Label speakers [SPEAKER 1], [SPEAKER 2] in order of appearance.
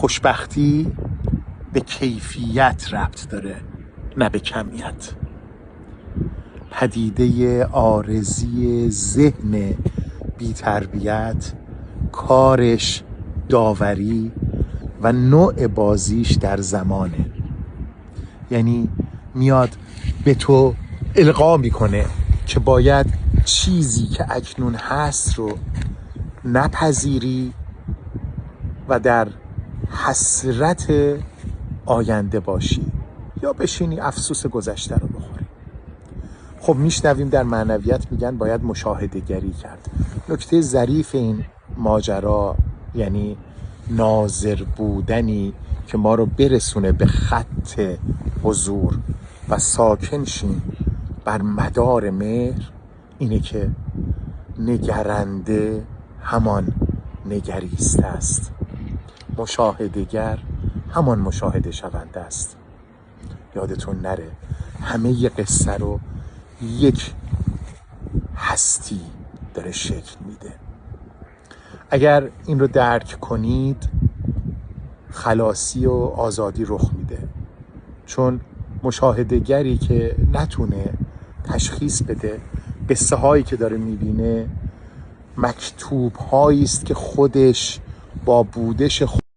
[SPEAKER 1] خوشبختی به کیفیت ربط داره، نه به کمیت. پدیده عارضی ذهن بی‌تربیت کارش داوری و نوع بازیش در زمانه. یعنی میاد به تو القا میکنه که باید چیزی که اکنون هست رو نپذیری و در حسرت آینده باشی یا بشینی افسوس گذشته رو بخوری. خب میشنویم در معنویت میگن باید مشاهده گری کرد. نکته ظریف این ماجرا یعنی ناظر بودنی که ما رو برسونه به خط حضور و ساکن شیم بر مدار مهر، اینه که نگرنده همان نگریسته است، مشاهده‌گر همان مشاهده شونده است. یادتون نره همه قصه رو یک هستی داره شکل میده. اگر این رو درک کنید خلاصی و آزادی رخ میده، چون مشاهده‌گری که نتونه تشخیص بده قصه هایی که داره میبینه مکتوب هایی است که خودش با بودش